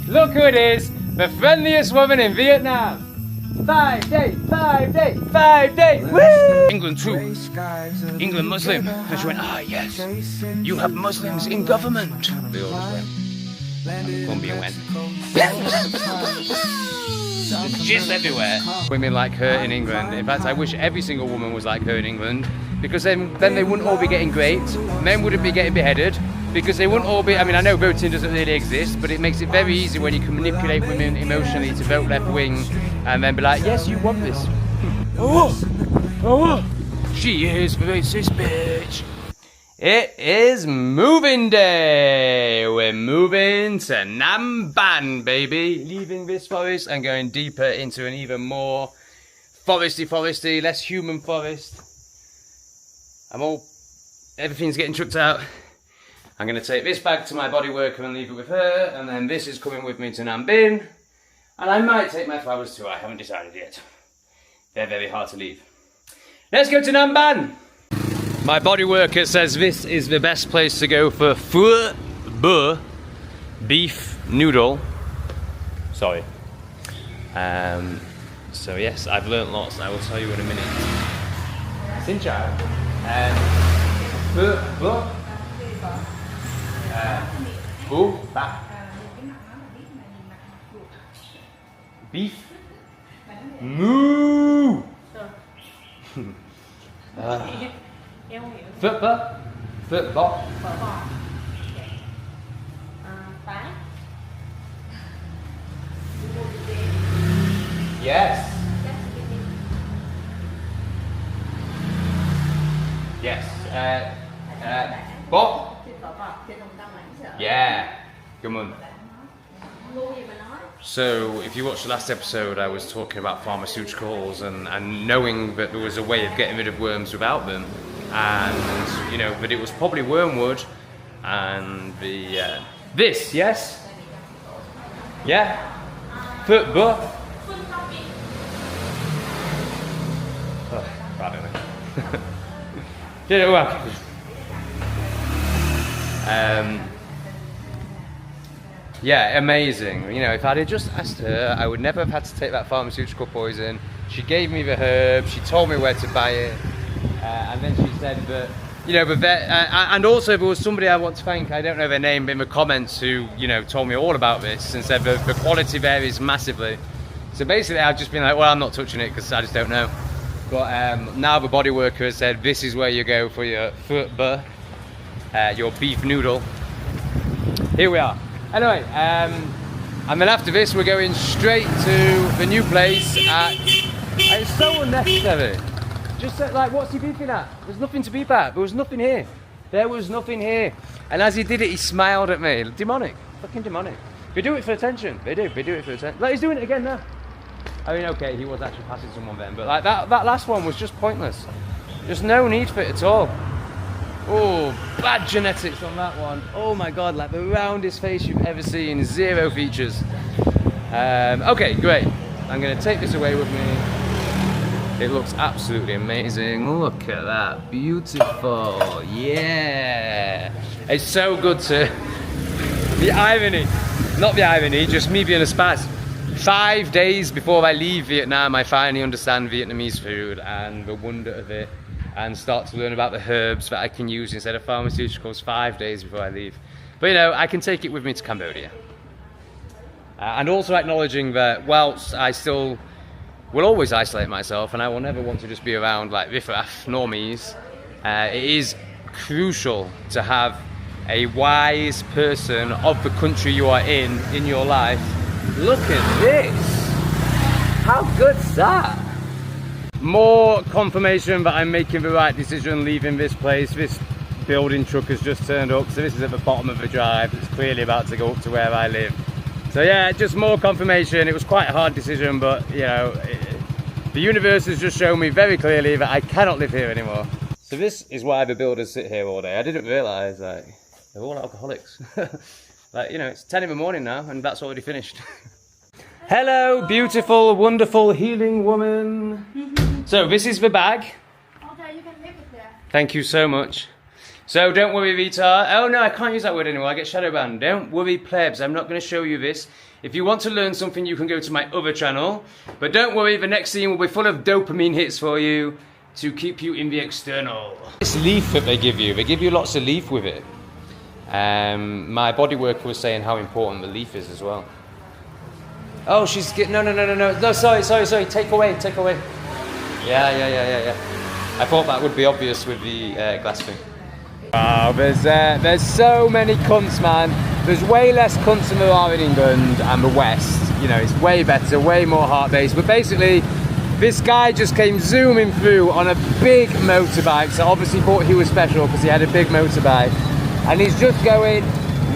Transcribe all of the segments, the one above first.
Look who it is, the friendliest woman in Vietnam. 5 days, 5 days, 5 days. Woo! England too. England Muslim. And she went, ah yes, you have Muslims in government. They all just went. And the Colombian went. There's jizz everywhere. Women like her in England. In fact, I wish every single woman was like her in England, because then they wouldn't all be getting raped. Men wouldn't be getting beheaded, because they wouldn't all be. I mean, I know voting doesn't really exist, but it makes it very easy when you can manipulate women emotionally to vote left wing, and then be like, yes, you want this. She is racist, bitch. It is moving day. We're moving to Namban, baby. Leaving this forest and going deeper into an even more foresty, less human forest. Everything's getting chucked out. I'm going to take this bag to my body worker and leave it with her, and then this is coming with me to Namban. And I might take my flowers too, I haven't decided yet. They're very hard to leave. Let's go to Namban! My body worker says this is the best place to go for pho bu, beef noodle. Sorry. So yes, I've learnt lots. I will tell you in a minute. Xin chào. Pho bu, bu ba, beef, moo. Phở bò. Yes. Yes. Bò. Yeah. Come on. So, if you watched the last episode, I was talking about pharmaceuticals and knowing that there was a way of getting rid of worms without them, and you know, but it was probably wormwood and the this, yes, yeah, Phở bò. Oh, I don't know. Did it well. Yeah, amazing. You know, if I'd have just asked her, I would never have had to take that pharmaceutical poison. She gave me the herb, she told me where to buy it, and then she said that, you know, and also there was somebody I want to thank, I don't know their name, in the comments who, you know, told me all about this and said the quality varies massively. So basically I've just been like, well, I'm not touching it because I just don't know. But now the body worker has said this is where you go for your pho bu, your beef noodle. Here we are. Anyway, and then after this we're going straight to the new place it's so unnecessary. Just like, what's he beeping at? There's nothing to beep at. There was nothing here. There was nothing here. And as he did it, he smiled at me. Demonic. Fucking demonic. They do it for attention. They do it for attention. Like, he's doing it again now. I mean, okay, he was actually passing someone then, but like that last one was just pointless. There's no need for it at all. Oh, bad genetics on that one. Oh my god, like the roundest face you've ever seen. 0 features. Okay, great. I'm going to take this away with me. It looks absolutely amazing. Look at that. Beautiful. Yeah. It's so good to... The irony. Not the irony, just me being a spaz. 5 days before I leave Vietnam, I finally understand Vietnamese food and the wonder of it, and start to learn about the herbs that I can use instead of pharmaceuticals 5 days before I leave. But you know, I can take it with me to Cambodia. And also acknowledging that whilst I still will always isolate myself and I will never want to just be around like riffraff normies, it is crucial to have a wise person of the country you are in your life. Look at this! How good's that? More confirmation that I'm making the right decision leaving this place. This building truck has just turned up, so this is at the bottom of the drive. It's clearly about to go up to where I live. So yeah, just more confirmation. It was quite a hard decision, but you know, the universe has just shown me very clearly that I cannot live here anymore. So this is why the builders sit here all day. I didn't realise, like, they're all alcoholics. Like, you know, it's 10 in the morning now and that's already finished. Hello, beautiful, wonderful, healing woman. So this is the bag. Okay, you can leave it there. Thank you so much. So don't worry, retard. Oh no, I can't use that word anymore. I get shadow banned. Don't worry, plebs. I'm not going to show you this. If you want to learn something, you can go to my other channel. But don't worry, the next scene will be full of dopamine hits for you to keep you in the external. This leaf that they give you lots of leaf with it. My body worker was saying how important the leaf is as well. Oh, she's getting, no, sorry, take away. Yeah. I thought that would be obvious with the glass thing. Wow, there's so many cunts, man. There's way less cunts than there are in England and the West. You know, it's way better, way more heart-based. But basically, this guy just came zooming through on a big motorbike. So obviously thought he was special because he had a big motorbike. And he's just going,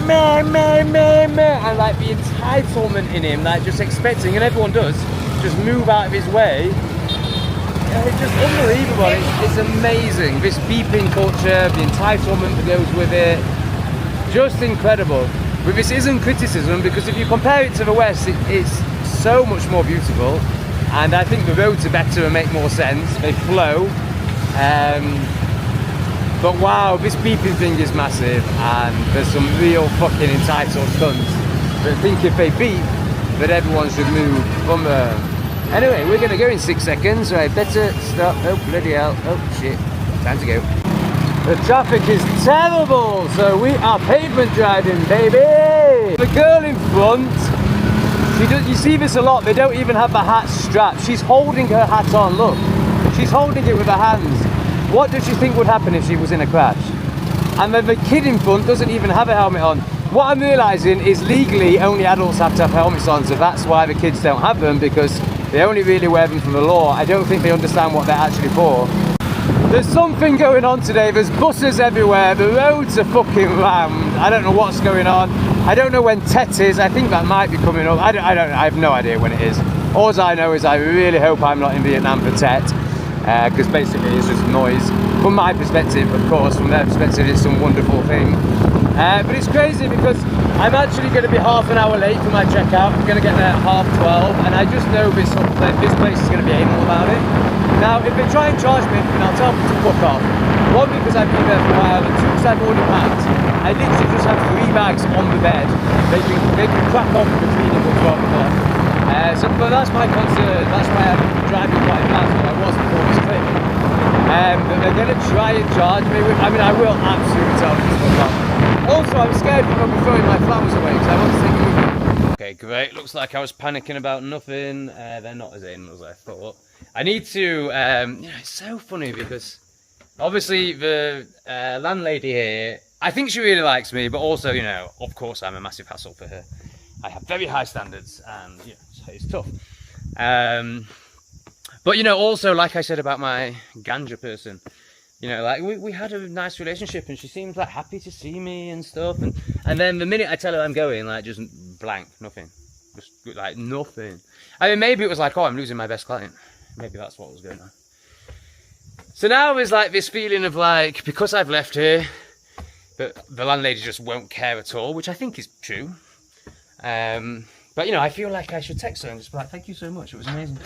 meh, and like the entitlement in him, like just expecting, and everyone does, just move out of his way. It's just unbelievable. It's amazing. This beeping culture, the entitlement that goes with it, just incredible. But this isn't criticism, because if you compare it to the West, it's so much more beautiful, and I think the roads are better and make more sense. They flow. But wow, this beeping thing is massive, and there's some real fucking entitled cunts that think if they beep, that everyone should move from there. Anyway, we're gonna go in 6 seconds, so I better stop. Oh, bloody hell. Oh, shit. Time to go. The traffic is terrible, so we are pavement driving, baby! The girl in front, you see this a lot, they don't even have the hat strapped. She's holding her hat on, look. She's holding it with her hands. What does she think would happen if she was in a crash? And then the kid in front doesn't even have a helmet on. What I'm realising is legally only adults have to have helmets on, so that's why the kids don't have them, because they only really wear them from the law. I don't think they understand what they're actually for. There's something going on today. There's buses everywhere. The roads are fucking rammed. I don't know what's going on. I don't know when Tet is. I think that might be coming up. I don't know. I have no idea when it is. All I know is I really hope I'm not in Vietnam for Tet, because basically it's just noise. From my perspective, of course, from their perspective, it's some wonderful thing. But it's crazy because I'm actually going to be half an hour late for my checkout. I'm going to get there at 12:30, and I just know this place is going to be anal about it. Now, if they try and charge me, then I'll tell them to fuck off. One, because I've been there for a while, and two, because I've already packed. I literally just have 3 bags on the bed. They can crack on with the cleaning at 12 o'clock. But that's my concern. That's why I'm driving quite fast, but I was before this clip. But they're going to try and charge me with, I mean, I will absolutely tell them to fuck off. Also, I'm scared that I'll be throwing my flowers away because I want to take a look. Okay, great. Looks like I was panicking about nothing. They're not as anal as I thought. I need to, you know, it's so funny because obviously the landlady here, I think she really likes me, but also, you know, of course I'm a massive hassle for her. I have very high standards, and you know, it's tough. But you know, also, like I said about my ganja person, you know, like we had a nice relationship, and she seemed like happy to see me and stuff. And then the minute I tell her I'm going, like just blank, nothing, just like nothing. I mean, maybe it was like, oh, I'm losing my best client. Maybe that's what was going on. So now there's like this feeling of like, because I've left here, that the landlady just won't care at all, which I think is true. But you know, I feel like I should text her and just be like, thank you so much, it was amazing.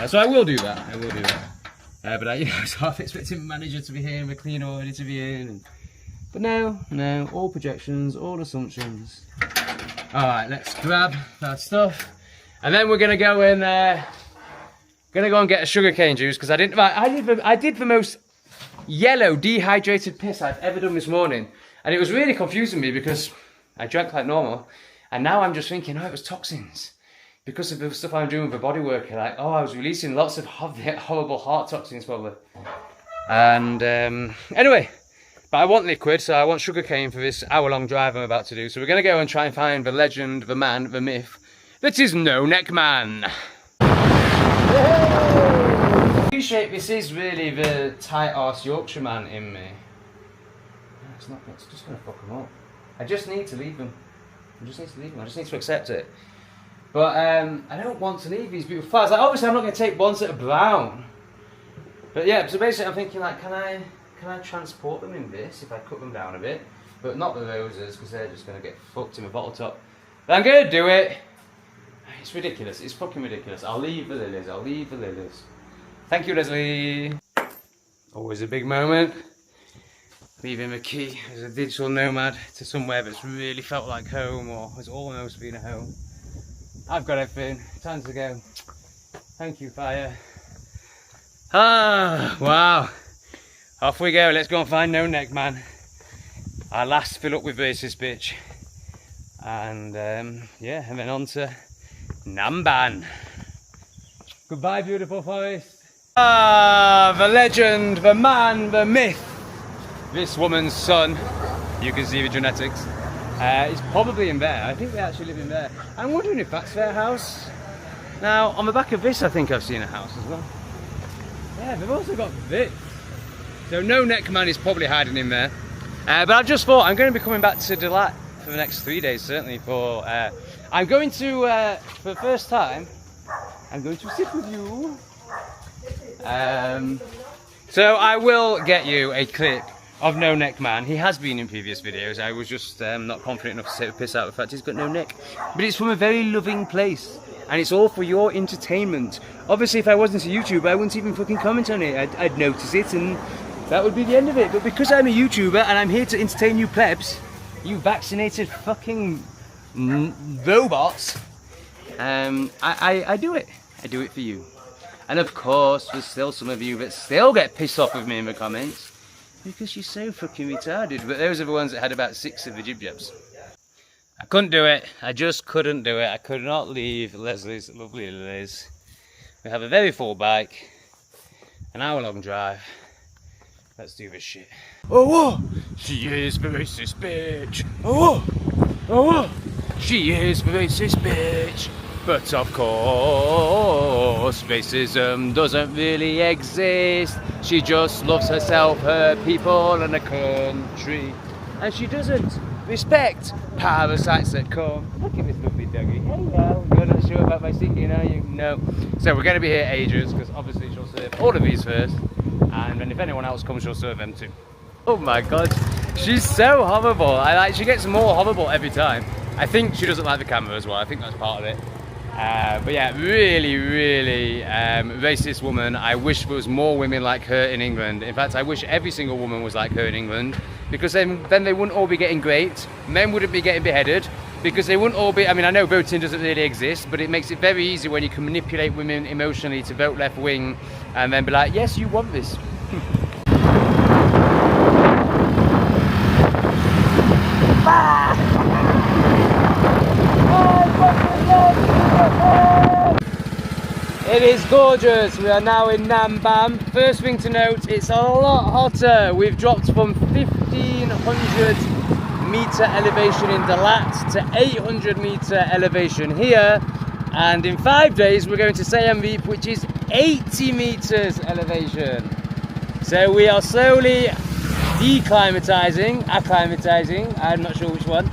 So I will do that, but I, you know, I was half expecting the manager to be here and the cleaner already to be in. But no, all projections, all assumptions. Alright, let's grab that stuff. And then we're gonna go and get a sugarcane juice, because I did the most yellow dehydrated piss I've ever done this morning. And it was really confusing me because I drank like normal. And now I'm just thinking, oh, it was toxins. Because of the stuff I'm doing with the body worker, like, oh, I was releasing lots of horrible heart toxins probably. And anyway, but I want liquid, so I want sugarcane for this hour-long drive I'm about to do. So we're going to go and try and find the legend, the man, the myth, that is No Neck Man. I appreciate this is really the tight-arse Yorkshire man in me. It's just going to fuck them up. I just need to leave them. I just need to accept it. But I don't want to leave these beautiful flowers. Like, obviously, I'm not going to take ones that are brown. But yeah, so basically, I'm thinking like, can I transport them in this if I cut them down a bit? But not the roses, because they're just going to get fucked in the bottle top. But I'm going to do it. It's ridiculous. It's fucking ridiculous. I'll leave the lilies. Thank you, Leslie. Always a big moment. leaving the key as a digital nomad to somewhere that's really felt like home or has almost been a home. I've got everything, time to go. Thank you, fire. Ah, wow. Off we go, let's go and find No Neck Man. Our last fill up with racist bitch. And yeah, and then on to Namban. Goodbye, beautiful forest. Ah, the legend, the man, the myth. This woman's son, you can see the genetics. He's probably in there. I think they actually live in there. I'm wondering if that's their house. Now, on the back of this, I think I've seen a house as well. Yeah, they've also got this. So No Neck Man is probably hiding in there. But I've just thought I'm going to be coming back to Delat for the next 3 days, certainly. For I'm going to, for the first time, I'm going to sit with you. So I will get you a clip of No Neck Man. He has been in previous videos. I was just not confident enough to take the piss out of the fact he's got no neck. But it's from a very loving place. And it's all for your entertainment. Obviously, if I wasn't a YouTuber, I wouldn't even fucking comment on it. I'd notice it and that would be the end of it. But because I'm a YouTuber and I'm here to entertain you plebs, you vaccinated fucking robots, I do it. I do it for you. And of course, there's still some of you that still get pissed off with me in the comments because you're so fucking retarded. But those are the ones that had about 6 of the jib jabs. I couldn't do it. I just couldn't do it. I could not leave Leslie's lovely Liz. We have a very full bike, an hour-long drive. Let's do this shit. Oh, whoa! She is the racist bitch. Oh, whoa! Oh, whoa! She is the racist bitch. But of course, racism doesn't really exist. She just loves herself, her people, and her country. And she doesn't respect parasites that come. Look at this lovely doggy. Hello. You're not sure about my singing, are you? No. So we're going to be here ages, because obviously she'll serve all of these first. And then if anyone else comes, she'll serve them too. Oh my god. She's so horrible. She gets more horrible every time. I think she doesn't like the camera as well. I think that's part of it. But yeah, really, really racist woman. I wish there was more women like her in England. In fact, I wish every single woman was like her in England, because then they wouldn't all be getting raped, men wouldn't be getting beheaded, because they wouldn't all be, I mean, I know voting doesn't really exist, but it makes it very easy when you can manipulate women emotionally to vote left wing and then be like, yes, you want this. It is gorgeous. We are now in Namban. First thing to note, it's a lot hotter. We've dropped from 1500 meter elevation in Delat to 800 meter elevation here, and in 5 days we're going to Siem Reap, which is 80 meters elevation. So we are slowly acclimatizing, I'm not sure which one,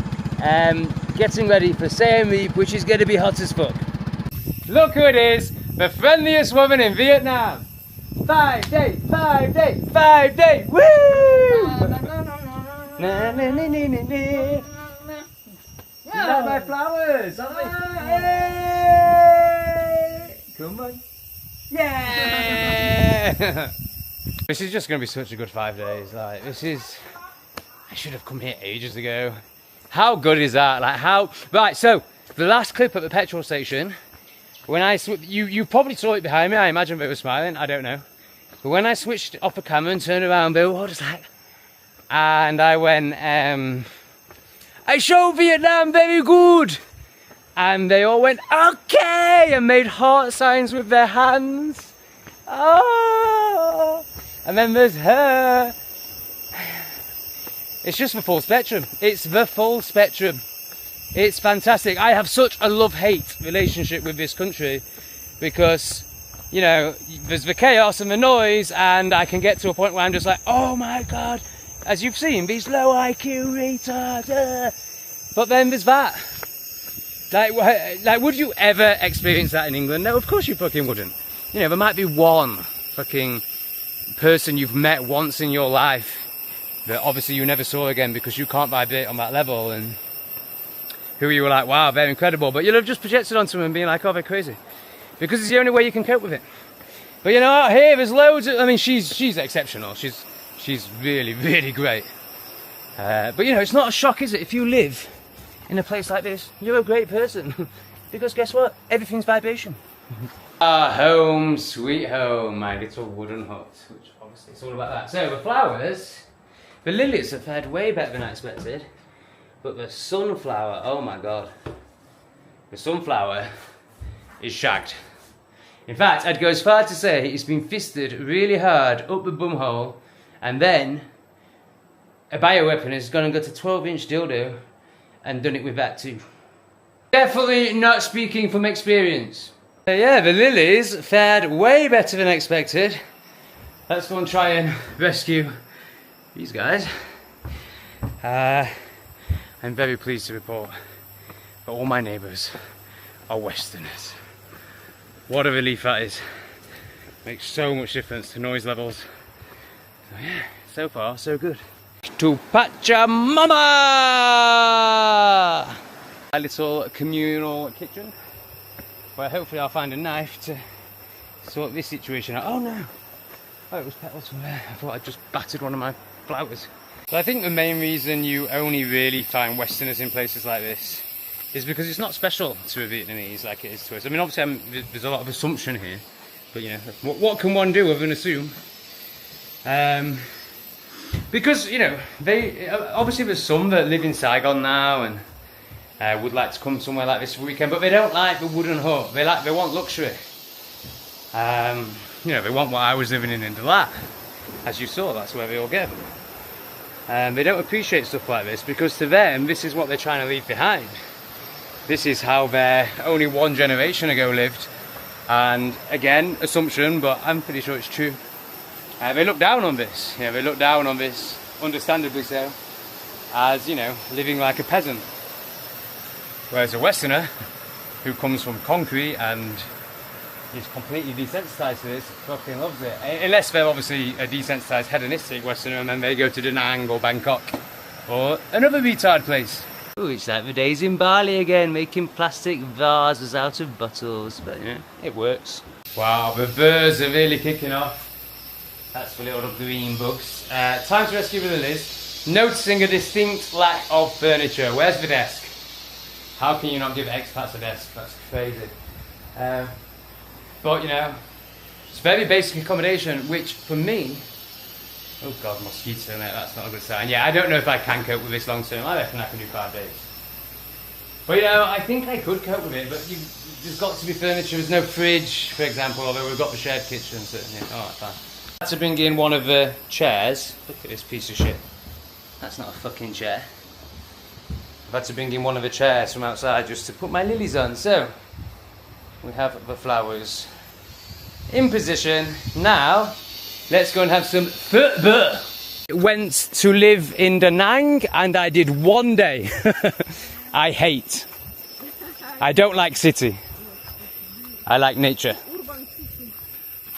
getting ready for Siem Reap, which is going to be hot as fuck. Look who it is, the friendliest woman in Vietnam. 5 day, 5 day, 5 day, woo! Na, na, na, na, na, na. You like my flowers, hey! Come on. Yeah! This is just going to be such a good 5 days. Like, this is... I should have come here ages ago. How good is that? Like, how... Right, so, the last clip at the petrol station, when I... You probably saw it behind me. I imagine they were smiling. I don't know. But when I switched off the camera and turned around, they were all just like... And I went, I show Vietnam very good. And they all went, okay, and made heart signs with their hands. Oh. And then there's her. It's just the full spectrum. It's the full spectrum. It's fantastic. I have such a love-hate relationship with this country because, you know, there's the chaos and the noise, and I can get to a point where I'm just like, oh my God. As you've seen, these low IQ retards. But then there's that. Like, would you ever experience that in England? No, of course you fucking wouldn't. You know, there might be one fucking person you've met once in your life that obviously you never saw again because you can't vibrate on that level, and who you were like, wow, they're incredible. But you'll have just projected onto them and being like, oh, they're crazy. Because it's the only way you can cope with it. But you know, out here, there's loads of, I mean, she's exceptional. She's really, really great. But you know, it's not a shock, is it? If you live in a place like this, you're a great person. Because guess what? Everything's vibration. Home, sweet home, my little wooden hut. Which obviously it's all about that. So the flowers, the lilies have fared way better than I expected. But the sunflower, oh my god. The sunflower is shagged. In fact, I'd go as far to say it's been fisted really hard up the bumhole, and then a bioweapon has gone and got a 12-inch dildo and done it with that too. Definitely not speaking from experience. Yeah, the lilies fared way better than expected. Let's go and try and rescue these guys. I'm very pleased to report that all my neighbours are Westerners. What a relief that is. Makes so much difference to noise levels. So yeah, so far so good. To Pachamama! A little communal kitchen where hopefully I'll find a knife to sort this situation out. Oh no! Oh, it was petals from there. I thought I'd just battered one of my flowers. So I think the main reason you only really find Westerners in places like this is because it's not special to a Vietnamese like it is to us. I mean, obviously there's a lot of assumption here, but you know, what can one do other than assume? Because, you know, they obviously there's some that live in Saigon now and would like to come somewhere like this for a weekend, but they don't like the wooden hut. They want luxury. You know, they want what I was living in Dalat. As you saw, that's where they all go. They don't appreciate stuff like this because to them, this is what they're trying to leave behind. This is how their only one generation ago lived. And again, assumption, but I'm pretty sure it's true. They look down on this. You know, they look down on this, understandably so, as, you know, living like a peasant. Whereas a Westerner, who comes from concrete and is completely desensitized to this, fucking loves it. Unless they're obviously a desensitized hedonistic Westerner and then they go to Da Nang or Bangkok or another retard place. Ooh, it's like the days in Bali again, making plastic vases out of bottles, but yeah, it works. Wow, the birds are really kicking off. That's for little green bugs. Time to rescue the lilies. Noticing a distinct lack of furniture. Where's the desk? How can you not give expats a desk? That's crazy. But you know, it's very basic accommodation, which for me, oh god, mosquito, mate, that's not a good sign. Yeah, I don't know if I can cope with this long term. I reckon I can do 5 days. But you know, I think I could cope with it, but there's got to be furniture. There's no fridge, for example, although we've got the shared kitchen, so yeah, oh, that's fine. I had to bring in one of the chairs. Look at this piece of shit. That's not a fucking chair. I've had to bring in one of the chairs from outside just to put my lilies on. So, we have the flowers in position. Now, let's go and have some pho. Went to live in Da Nang and I did 1 day. I hate. I don't like city. I like nature.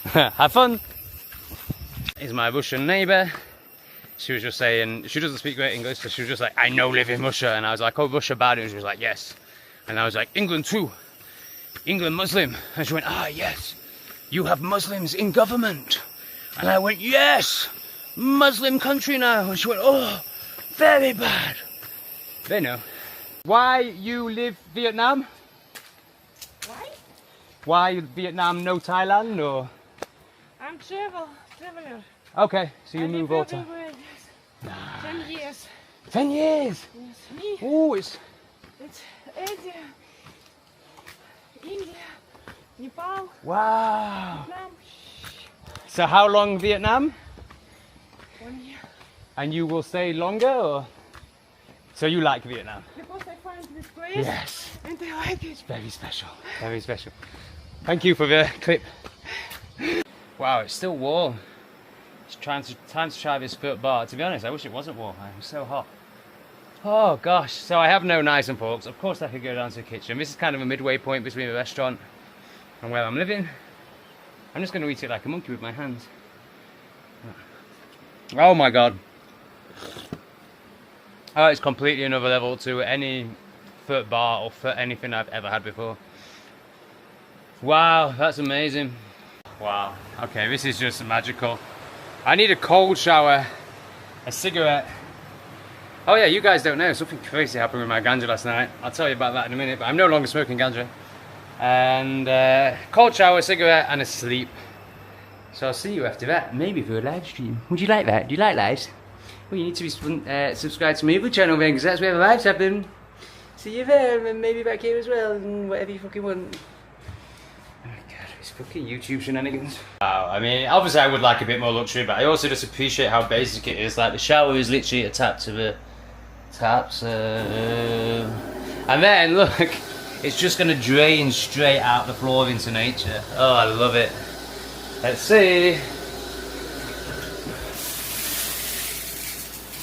Have fun. Is my Russian neighbour. She was just saying, she doesn't speak great English, so she was just like, I know live in Russia. And I was like, oh, Russia bad? And she was like, yes. And I was like, England too. England Muslim. And she went, ah, yes. You have Muslims in government. And I went, yes. Muslim country now. And she went, oh, very bad. They know. Why you live Vietnam? Why? Why Vietnam, no Thailand, or? I'm traveler. Okay, so you move all the time. Nice. 10 years. 10 years? Yes. Me. Oh, it's Asia, India, Nepal, wow. Vietnam. So how long Vietnam? 1 year. And you will stay longer, or? So you like Vietnam? Because I find this place. Yes. And I like it. Very special. Very special. Thank you for the clip. Wow, it's still warm. It's time to try this foot bar. To be honest, I wish it wasn't warm. I'm so hot. Oh gosh. So I have no knives and forks. Of course I could go down to the kitchen. This is kind of a midway point between the restaurant and where I'm living. I'm just going to eat it like a monkey with my hands. Oh my god. Oh, it's completely another level to any foot bar or foot anything I've ever had before. Wow, that's amazing. Wow. Okay, this is just magical. I need a cold shower, a cigarette, Oh yeah, you guys don't know, something crazy happened with my ganja last night. I'll tell you about that in a minute, but I'm no longer smoking ganja. And cold shower, cigarette, and asleep. So I'll see you after that, maybe for a live stream. Would you like that? Do you like lives? Well, you need to be subscribed to my other channel then, because that's where the lives happen. See you there, and maybe back here as well, and whatever you fucking want. Oh god, it's fucking YouTube shenanigans. Wow, I mean, obviously I would like a bit more luxury, but I also just appreciate how basic it is. Like, the shower is literally a tap to the taps. And then, look, it's just going to drain straight out the floor into nature. Oh, I love it. Let's see.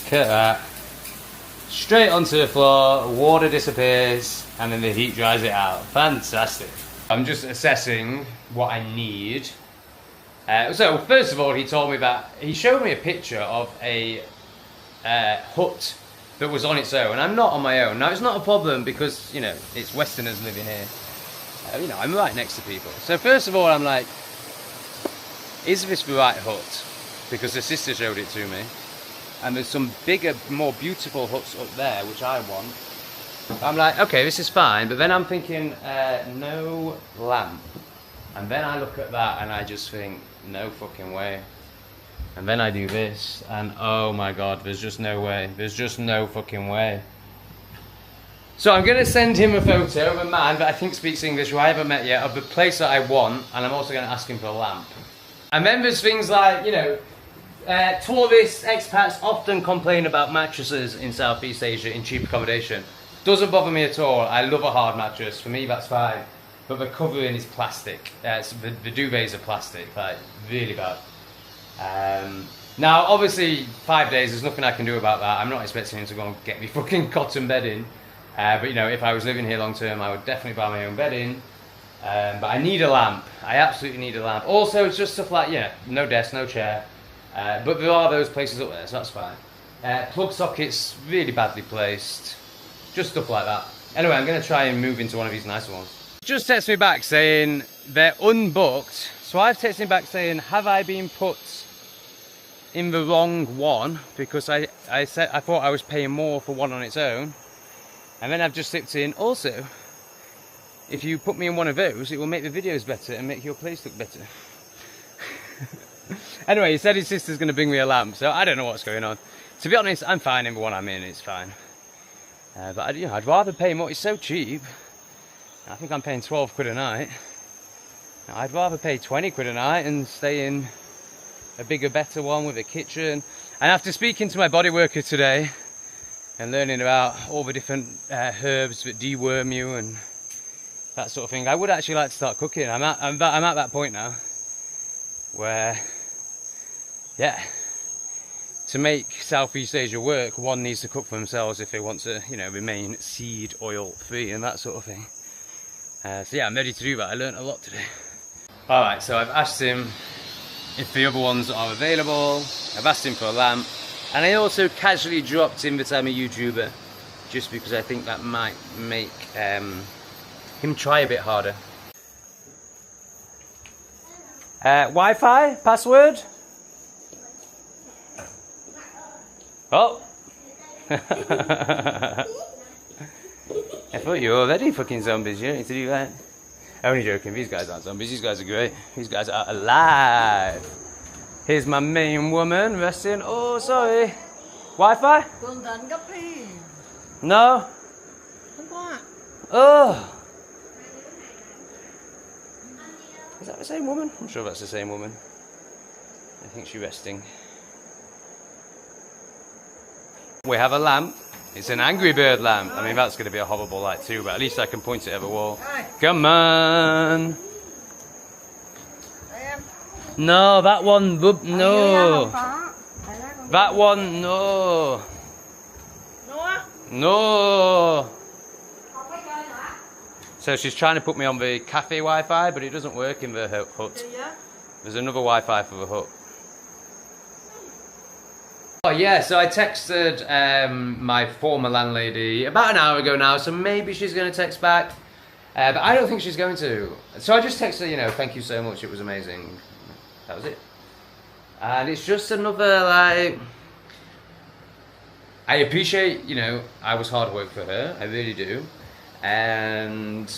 Look at that. Straight onto the floor, water disappears, and then the heat dries it out. Fantastic. I'm just assessing what I need. So first of all, he told me that he showed me a picture of a hut that was on its own. I'm not on my own. Now, it's not a problem because, you know, it's Westerners living here. You know, I'm right next to people. So first of all, I'm like, is this the right hut? Because the sister showed it to me. And there's some bigger, more beautiful huts up there, which I want. I'm like, okay, this is fine. But then I'm thinking, no lamp. And then I look at that and I just think, no fucking way. And then I do this, and oh my god, there's just no way. There's just no fucking way. So I'm gonna send him a photo of a man that I think speaks English, who I haven't met yet, of the place that I want, and I'm also gonna ask him for a lamp. And then there's things like, you know, tourists, expats often complain about mattresses in Southeast Asia in cheap accommodation. Doesn't bother me at all. I love a hard mattress. For me, that's fine. But the covering is plastic. The duvets are plastic, like really bad. Now, obviously, 5 days, there's nothing I can do about that. I'm not expecting him to go and get me fucking cotton bedding. But, you know, if I was living here long term, I would definitely buy my own bedding. But I need a lamp. I absolutely need a lamp. Also, it's just stuff like, yeah, no desk, no chair. But there are those places up there, so that's fine. Plug sockets, really badly placed. Just stuff like that. Anyway, I'm going to try and move into one of these nicer ones. Just text me back saying they're unbooked. So I've texted him back saying, have I been put in the wrong one? Because I thought I was paying more for one on its own. And then I've just slipped in, also, if you put me in one of those, it will make the videos better and make your place look better. Anyway, he said his sister's going to bring me a lamp, so I don't know what's going on. To be honest, I'm fine in the one I'm in, it's fine. But you know, I'd rather pay more, it's so cheap. I think I'm paying 12 quid a night. I'd rather pay 20 quid a night and stay in a bigger, better one with a kitchen. And after speaking to my body worker today and learning about all the different herbs that deworm you and that sort of thing, I would actually like to start cooking. I'm at that point now where, yeah, to make Southeast Asia work, one needs to cook for themselves if they want to, you know, remain seed oil free and that sort of thing. So yeah, I'm ready to do that. I learned a lot today. Alright, so I've asked him if the other ones are available. I've asked him for a lamp. And I also casually dropped in that I'm a YouTuber, just because I think that might make him try a bit harder. Wi-Fi? Password? Oh! I thought you were already fucking zombies, you don't need to do that. Only joking, these guys aren't zombies, these guys are great. These guys are alive. Here's my main woman resting. Oh, sorry. Wi-Fi? No? Oh! Is that the same woman? I'm sure that's the same woman. I think she's resting. We have a lamp. It's an Angry Bird lamp. I mean, that's going to be a horrible light too, but at least I can point it at the wall. Come on! No, that one, no! That one, no! No! So she's trying to put me on the cafe Wi-Fi, but it doesn't work in the hut. There's another Wi-Fi for the hut. Oh yeah, so I texted my former landlady about an hour ago now, so maybe she's going to text back. But I don't think she's going to. So I just texted her, you know, thank you so much, it was amazing. That was it. And it's just another, like... I appreciate, you know, I was hard work for her. I really do. And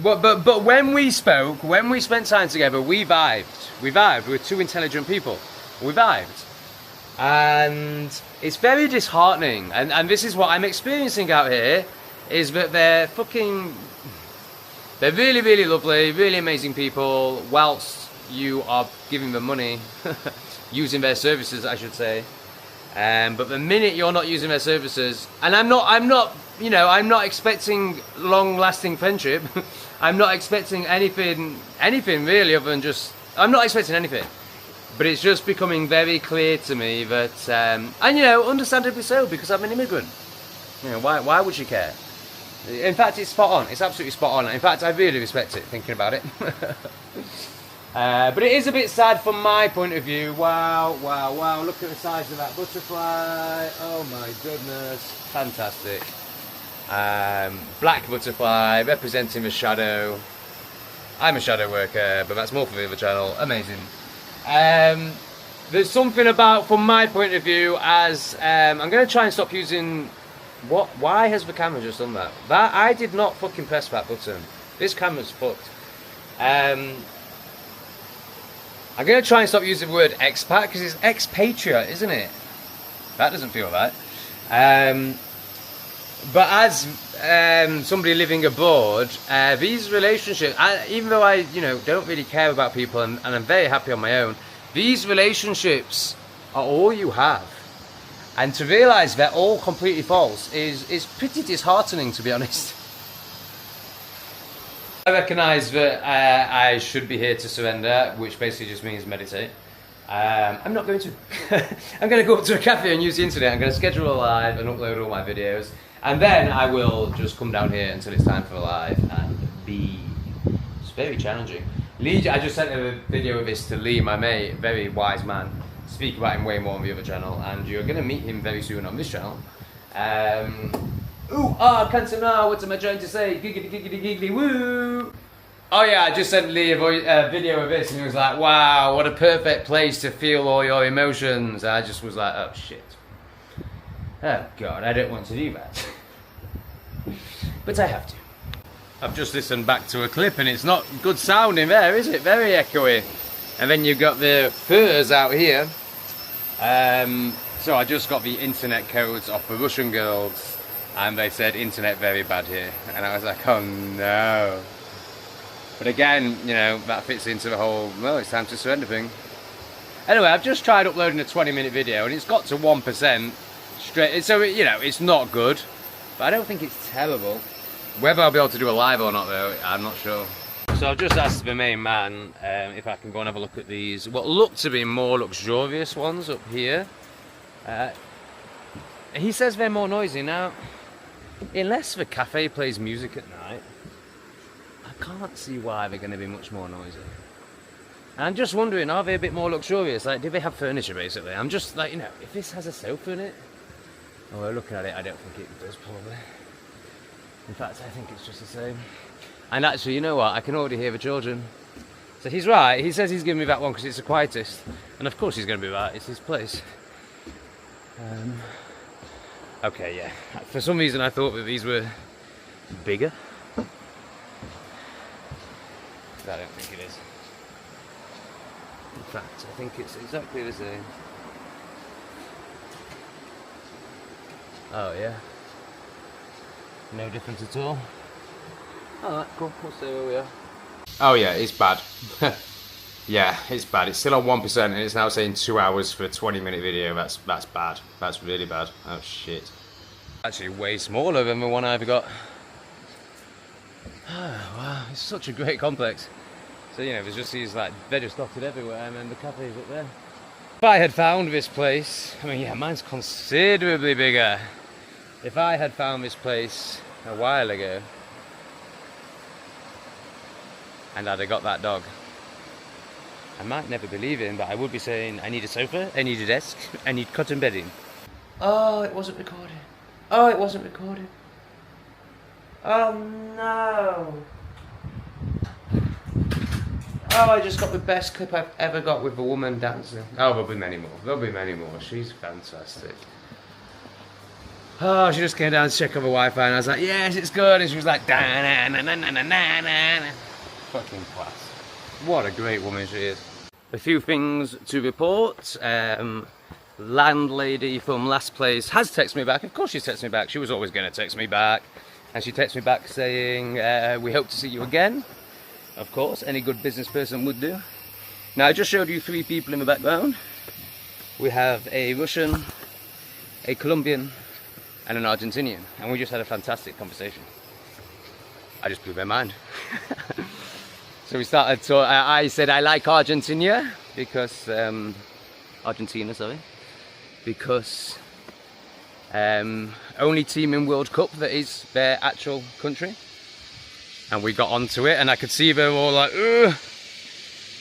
but when we spoke, when we spent time together, we vibed. We vibed. We're two intelligent people. We vibed. And it's very disheartening. And this is what I'm experiencing out here, is that they're really, really lovely, really amazing people, whilst you are giving them money, using their services, I should say. But the minute you're not using their services, and I'm not, you know, I'm not expecting long-lasting friendship. I'm not expecting anything really, other than just, I'm not expecting anything. But it's just becoming very clear to me that, and you know, understandably so, because I'm an immigrant. You know, why would she care? In fact, it's spot on. It's absolutely spot on. In fact, I really respect it, thinking about it. But it is a bit sad from my point of view. Wow, wow, wow. Look at the size of that butterfly. Oh my goodness. Fantastic. Black butterfly, representing the shadow. I'm a shadow worker, but that's more for the other channel. Amazing. There's something about, from my point of view, as I'm going to try and stop using... Why has the camera just done that? I did not fucking press that button. This camera's fucked. I'm going to try and stop using the word expat, because it's expatriate, isn't it? That doesn't feel right. But as somebody living abroad, these relationships, even though I, you know, don't really care about people, and I'm very happy on my own, these relationships are all you have. And to realise they're all completely false is pretty disheartening, to be honest. I recognise that I should be here to surrender, which basically just means meditate. I'm not going to. I'm going to go up to a cafe and use the internet. I'm going to schedule a live and upload all my videos. And then I will just come down here until it's time for a live and be... It's very challenging. Lee, I just sent a video of this to Lee, my mate, very wise man. Speak about him way more on the other channel, and you're going to meet him very soon on this channel. Cancer, what am I trying to say? Giggity, giggity, giggity, woo! Oh yeah, I just sent Lee a video of this, and he was like, wow, what a perfect place to feel all your emotions. I just was like, oh shit. Oh god, I don't want to do that. But I have to. I've just listened back to a clip, and it's not good sounding there, is it? Very echoey. And then you've got the furs out here. So I just got the internet codes off the Russian girls, and they said internet very bad here, and I was like, oh no. But again, you know, that fits into the whole, well, it's time to surrender thing. Anyway, I've just tried uploading a 20-minute video, and it's got to 1% straight, so you know, it's not good, but I don't think it's terrible. Whether I'll be able to do a live or not though, I'm not sure. So I've just asked the main man if I can go and have a look at these, what look to be more luxurious ones up here. He says they're more noisy. Now, unless the cafe plays music at night, I can't see why they're going to be much more noisy. And I'm just wondering, are they a bit more luxurious? Like, do they have furniture basically? I'm just like, you know, if this has a sofa in it, oh, well, looking at it, I don't think it does probably. In fact, I think it's just the same. And actually, you know what? I can already hear the children. So he's right. He says he's giving me that one because it's the quietest. And of course he's going to be right. It's his place. Okay, yeah. For some reason I thought that these were bigger. I don't think it is. In fact, I think it's exactly the same. Oh, yeah. No difference at all. Alright, cool. We'll see where we are. Oh yeah, it's bad. Yeah, it's bad. It's still on 1% and it's now saying 2 hours for a 20-minute video. That's bad. That's really bad. Oh shit. Actually way smaller than the one I've got. Oh, wow, it's such a great complex. So, you know, there's just these, like, they're just dotted everywhere, and then the cafe's up there. If I had found this place, I mean, yeah, mine's considerably bigger. If I had found this place a while ago, and I'd have got that dog, I might never believe him, but I would be saying, I need a sofa, I need a desk, I need cotton bedding. Oh, it wasn't recording. Oh, it wasn't recording. Oh no. Oh, I just got the best clip I've ever got with a woman dancing. Oh, there'll be many more. There'll be many more. She's fantastic. Oh, she just came down to check over Wi-Fi, and I was like, yes, it's good. And she was like, da-na-na-na-na-na-na-na. Fucking class. What a great woman she is. A few things to report. Landlady from last place has texted me back. Of course she's texted me back. She was always going to text me back. And she texted me back saying, we hope to see you again. Of course, any good business person would do. Now, I just showed you 3 people in the background. We have a Russian, a Colombian, and an Argentinian. And we just had a fantastic conversation. I just blew their mind. So we started, so I said I like Argentina because, Argentina, sorry. Because only team in World Cup that is their actual country. And we got onto it and I could see them all like, ugh.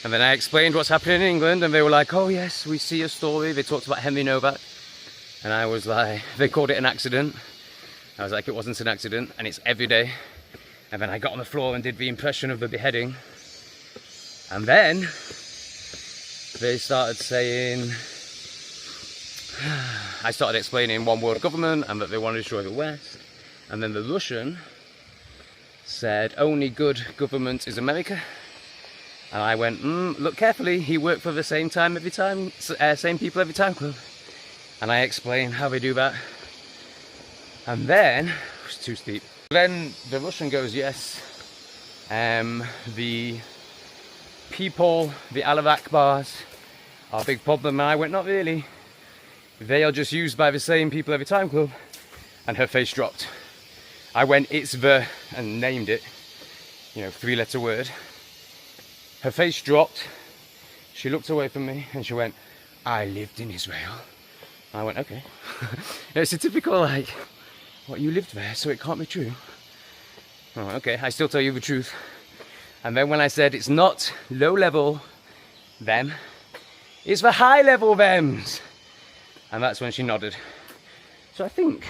And then I explained what's happening in England and they were like, oh yes, we see a story. They talked about Henry Novak. And I was like, they called it an accident. I was like, it wasn't an accident and it's every day. And then I got on the floor and did the impression of the beheading. And then they started saying, I started explaining one world government and that they want to destroy the West. And then the Russian said, only good government is America. And I went, look carefully, he worked for the same time every time, same people every time club. And I explained how they do that. And then, it was too steep. Then the Russian goes, yes, the people, the Allah Akbars are a big problem. And I went, not really. They are just used by the same people every time club. And her face dropped. I went, it's the, and named it, 3-letter word. Her face dropped. She looked away from me and she went, I lived in Israel. And I went, okay. It's a typical like, what, you lived there, so it can't be true. Oh, okay, I still tell you the truth. And then when I said it's not low level them, it's the high level thems. And that's when she nodded. So I think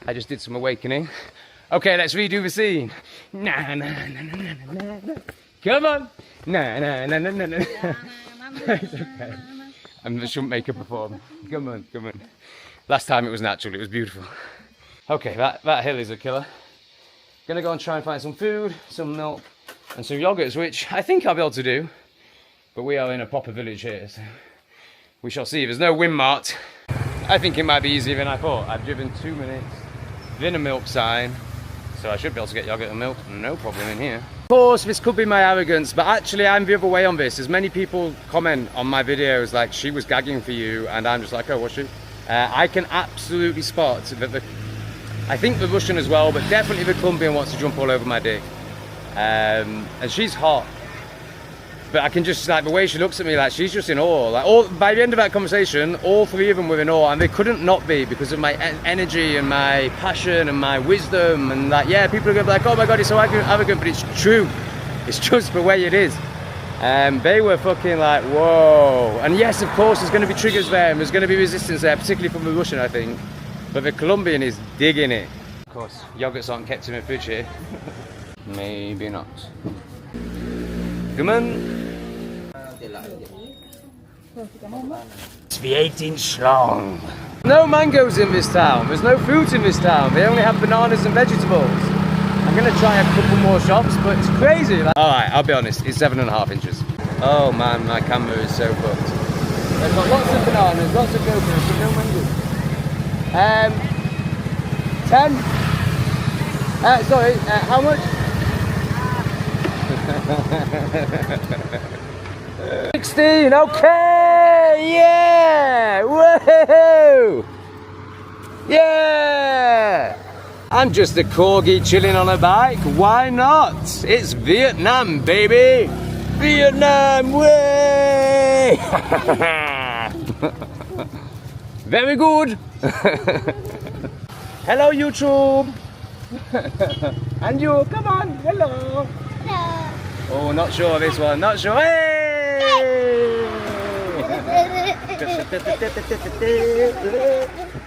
I just did some awakening. Okay, let's redo the scene. Na na na na na na na. Come on. Na na na na na na. It's okay. I shouldn't make her perform. Come on, come on. Last time it was natural, it was beautiful. Okay, that hill is a killer. Gonna go and try and find some food, some milk, and some yogurts, which I think I'll be able to do. But we are in a proper village here, so we shall see. There's no Winmart. I think it might be easier than I thought. I've driven 2 minutes, then a milk sign, so I should be able to get yogurt and milk, no problem in here. Of course, this could be my arrogance, but actually I'm the other way on this. As many people comment on my videos like, she was gagging for you, and I'm just like, oh, was she? I can absolutely spot that I think the Russian as well, but definitely the Colombian wants to jump all over my dick. And she's hot. But I can just, like, the way she looks at me, like, she's just in awe. Like, by the end of that conversation, all 3 of them were in awe, and they couldn't not be because of my energy and my passion and my wisdom. And, like, yeah, people are going to be like, oh my God, it's so arrogant, but it's true. It's just the way it is. They were fucking like, whoa. And yes, of course, there's going to be triggers there, and there's going to be resistance there, particularly from the Russian, I think. But the Colombian is digging it. Of course, yogurts aren't kept in the fridge here. Maybe not. Come on. It's the 18 long. No mangoes in this town. There's no fruit in this town. They only have bananas and vegetables. I'm gonna try a couple more shops, but it's crazy. All right, I'll be honest. It's 7.5 inches. Oh man, my camera is so fucked. They've got lots of bananas, lots of coconuts, but no mangoes. 10. Sorry. How much? 16, okay, yeah, woohoo, yeah. I'm just a corgi chilling on a bike, why not? It's Vietnam, baby, Vietnam, way. Very good. Hello, YouTube. And you, come on, hello. Hello. Oh, not sure this one, not sure. Hey!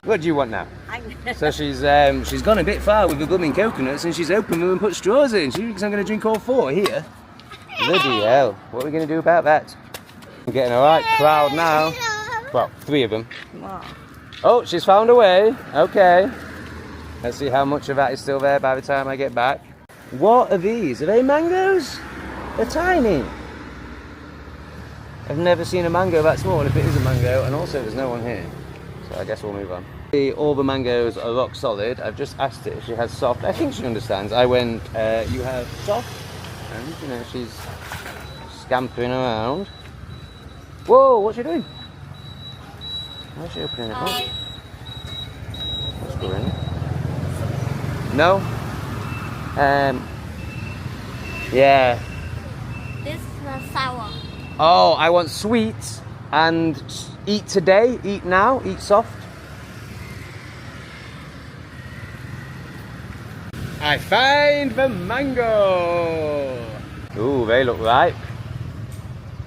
What do you want now? So she's gone a bit far with the blooming coconuts and she's opened them and put straws in. She thinks I'm going to drink all 4 here. Bloody hell, what are we going to do about that? I'm getting a right crowd now. Well, 3 of them. Oh, she's found a way. Okay. Let's see how much of that is still there by the time I get back. What are these? Are they mangoes? They're tiny. I've never seen a mango that small if it is a mango, and also there's no one here. So I guess we'll move on. All the mangoes are rock solid. I've just asked her if she has soft. I think she understands. I went, you have soft, and you know, she's scampering around. Whoa, what's she doing? Why's she opening it up? What's going on? No? Yeah. This is sour. Oh, I want sweet and eat today, eat now, eat soft. I find the mango. Ooh, they look ripe.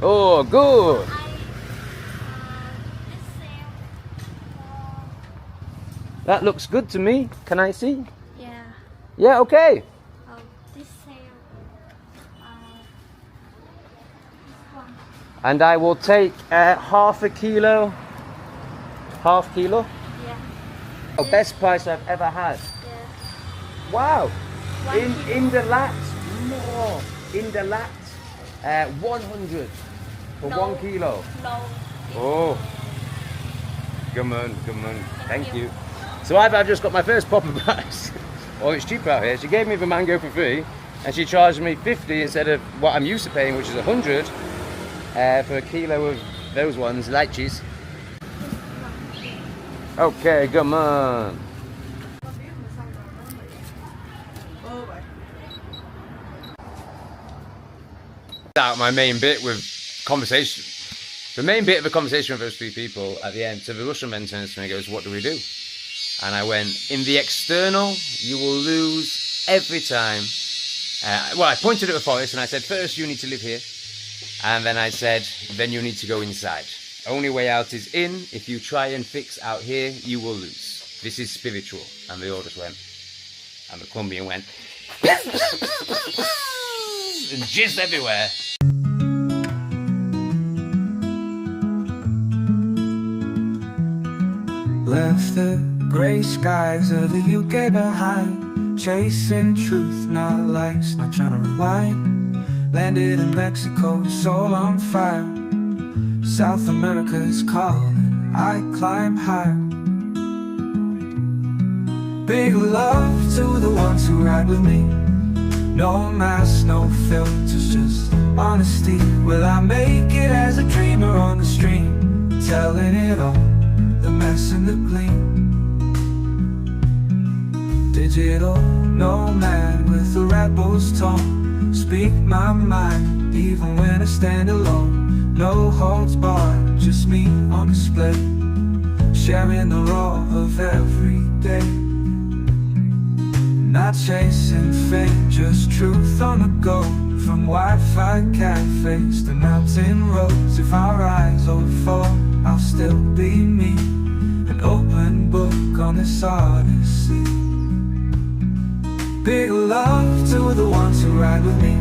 Oh, good. That looks good to me. Can I see? Yeah. Yeah, okay. Oh, this sale. This one. And I will take half a kilo. Half kilo? Yeah. Oh, best price I've ever had. Yeah. Wow. One In the lat, more. In the lat, 100 for No. 1 kilo. No. Oh. Come on, come on. Thank you. So I've just got my first proper price. Oh, it's cheaper out here. She gave me the mango for free, and she charged me 50 instead of what I'm used to paying, which is 100 for a kilo of those ones, lychees. Okay, come on. Out my main bit with conversation. The main bit of the conversation with those three people at the end. So the Russian man turns to me and goes, "What do we do?" And I went, "In the external, you will lose every time." Well, I pointed at the forest and I said, "First, you need to live here." And then I said, "Then you need to go inside. Only way out is in. If you try and fix out here, you will lose. This is spiritual." And they all just went. And the Colombian went. And jizz everywhere. Left the grey skies of the UK behind, chasing truth, not lights, not trying to rewind. Landed in Mexico, soul on fire. South America's calling, I climb high. Big love to the ones who ride with me. No mask, no filters, just honesty. Will I make it as a dreamer on the stream, telling it all, the mess and the gleam? Digital nomad with a rebel's tone, speak my mind even when I stand alone. No holds barred, just me on display, sharing the raw of every day. Not chasing fame, just truth on the go. From Wi-Fi cafes to mountain roads. If I rise or fall, I'll still be me. An open book on this odyssey. Big love to the ones who ride with me.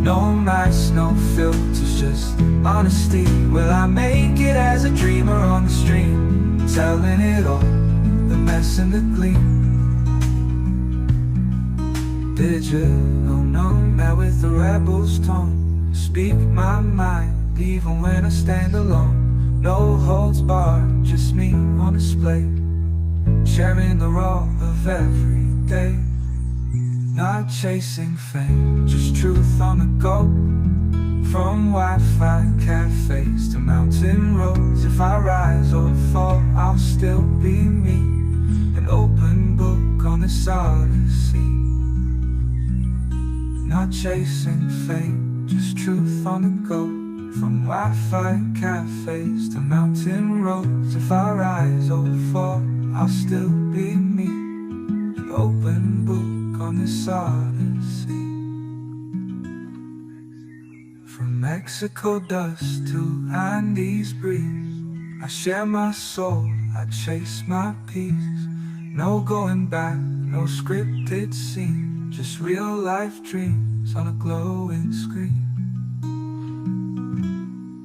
No mice, no filters, just honesty. Will I make it as a dreamer on the stream, telling it all, the mess and the gleam? Digital nomad with the rebel's tone, speak my mind even when I stand alone. No holds barred, just me on display, sharing the raw of every day. Not chasing fame, just truth on the go. From Wi-Fi cafes to mountain roads. If I rise or fall, I'll still be me. An open book on this odyssey. Not chasing fame, just truth on the go. From Wi-Fi cafes to mountain roads. If I rise or fall, I'll still be me. An open book on this odyssey. From Mexico dust to Andes breeze, I share my soul, I chase my peace. No going back, no scripted scene, just real life dreams on a glowing screen.